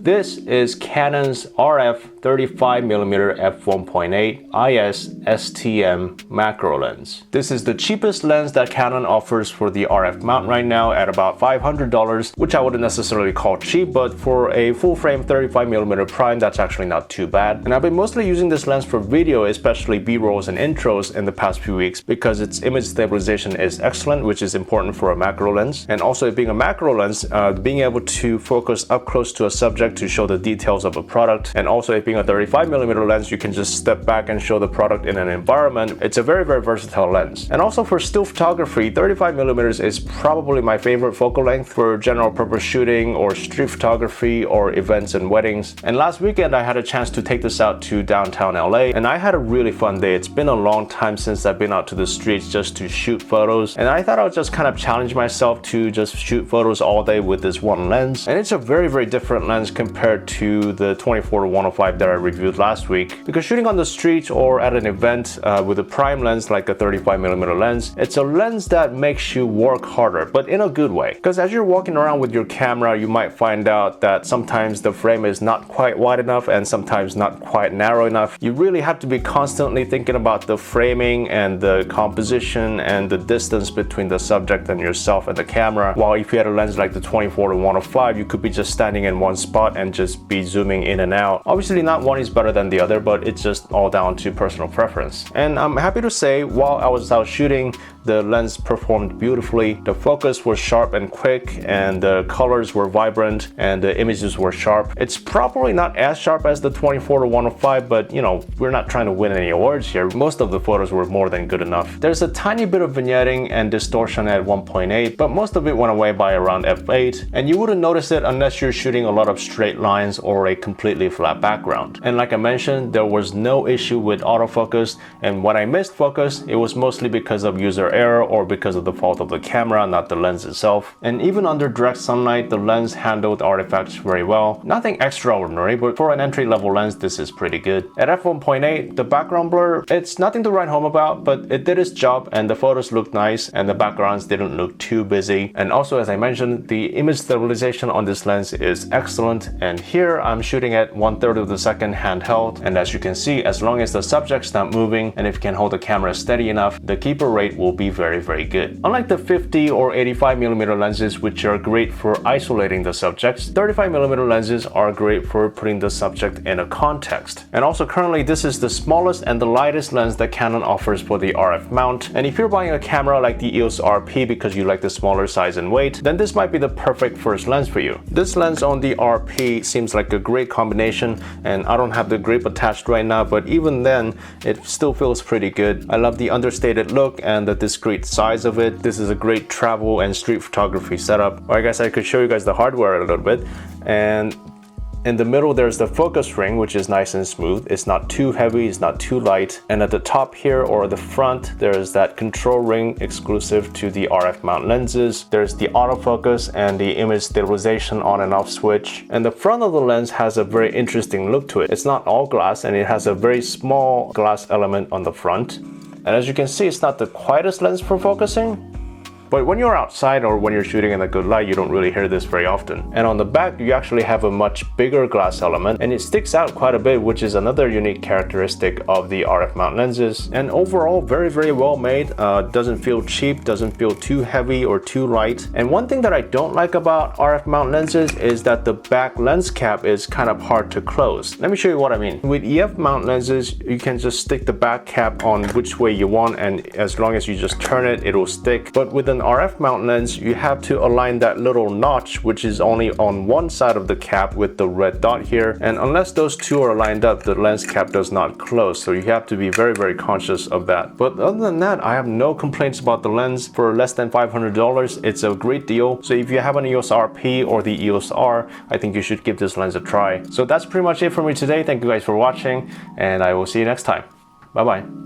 This is Canon's RF 35mm f1.8 IS STM macro lens. This is the cheapest lens that Canon offers for the RF mount right now at about $500, which I wouldn't necessarily call cheap, but for a full-frame 35mm prime, that's actually not too bad. And I've been mostly using this lens for video, especially B-rolls and intros in the past few weeks, because its image stabilization is excellent, which is important for a macro lens. And also, it being a macro lens, being able to focus up close to a subject to show the details of a product, and also it being a 35mm lens, you can just step back and show the product in an environment. It's a very, very versatile lens. And also for still photography, 35mm is probably my favorite focal length for general purpose shooting or street photography or events and weddings. And last weekend I had a chance to take this out to downtown LA, and I had a really fun day. It's been a long time since I've been out to the streets just to shoot photos, and I thought I would just kind of challenge myself to just shoot photos all day with this one lens. And it's a very, very different lens compared to the 24-105 that I reviewed last week, because shooting on the street or at an event with a prime lens like a 35mm lens, it's a lens that makes you work harder, but in a good way. Because as you're walking around with your camera, you might find out that sometimes the frame is not quite wide enough and sometimes not quite narrow enough. You really have to be constantly thinking about the framing and the composition and the distance between the subject and yourself and the camera. While if you had a lens like the 24-105, you could be just standing in one spot and just be zooming in and out. Obviously not one is better than the other, but it's just all down to personal preference. And I'm happy to say, while I was out shooting, the lens performed beautifully. The focus was sharp and quick, and the colors were vibrant, and the images were sharp. It's probably not as sharp as the 24-105, but you know, we're not trying to win any awards here. Most of the photos were more than good enough. There's a tiny bit of vignetting and distortion at 1.8, but most of it went away by around f8, and you wouldn't notice it unless you're shooting a lot of straight lines or a completely flat background. And like I mentioned, there was no issue with autofocus, and when I missed focus, it was mostly because of user error or because of the fault of the camera, not the lens itself. And even under direct sunlight, the lens handled artifacts very well. Nothing extraordinary, but for an entry-level lens, this is pretty good. At f1.8, the background blur, it's nothing to write home about, but it did its job, and the photos looked nice, and the backgrounds didn't look too busy. And also, as I mentioned, the image stabilization on this lens is excellent, and here I'm shooting at 1/3 of the second handheld, and as you can see, as long as the subject's not moving, and if you can hold the camera steady enough, the keeper rate will be very, very good. Unlike the 50 or 85mm lenses, which are great for isolating the subjects, 35mm lenses are great for putting the subject in a context. And also currently, this is the smallest and the lightest lens that Canon offers for the RF mount. And if you're buying a camera like the EOS RP because you like the smaller size and weight, then this might be the perfect first lens for you. This lens on the RP seems like a great combination, and I don't have the grip attached right now, but even then, it still feels pretty good. I love the understated look and the discreet size of it. This is a great travel and street photography setup. Or I guess I could show you guys the hardware a little bit. And in the middle, there's the focus ring, which is nice and smooth. It's not too heavy, it's not too light. And at the top here, or the front, there's that control ring exclusive to the RF mount lenses. There's the autofocus and the image stabilization on and off switch. And the front of the lens has a very interesting look to it. It's not all glass, and it has a very small glass element on the front. And as you can see, it's not the quietest lens for focusing, but when you're outside or when you're shooting in a good light, you don't really hear this very often. And on the back, you actually have a much bigger glass element, and it sticks out quite a bit, which is another unique characteristic of the RF mount lenses. And overall, very, very well made. Doesn't feel cheap, doesn't feel too heavy or too light. And one thing that I don't like about RF mount lenses is that the back lens cap is kind of hard to close. Let me show you what I mean. With EF mount lenses, you can just stick the back cap on which way you want, and as long as you just turn it, it'll stick. But with an RF mount lens, you have to align that little notch, which is only on one side of the cap with the red dot here. And unless those two are lined up, the lens cap does not close. So you have to be very, very conscious of that. But other than that, I have no complaints about the lens. For less than $500, it's a great deal. So if you have an EOS RP or the EOS R, I think you should give this lens a try. So that's pretty much it for me today. Thank you guys for watching, and I will see you next time. Bye-bye.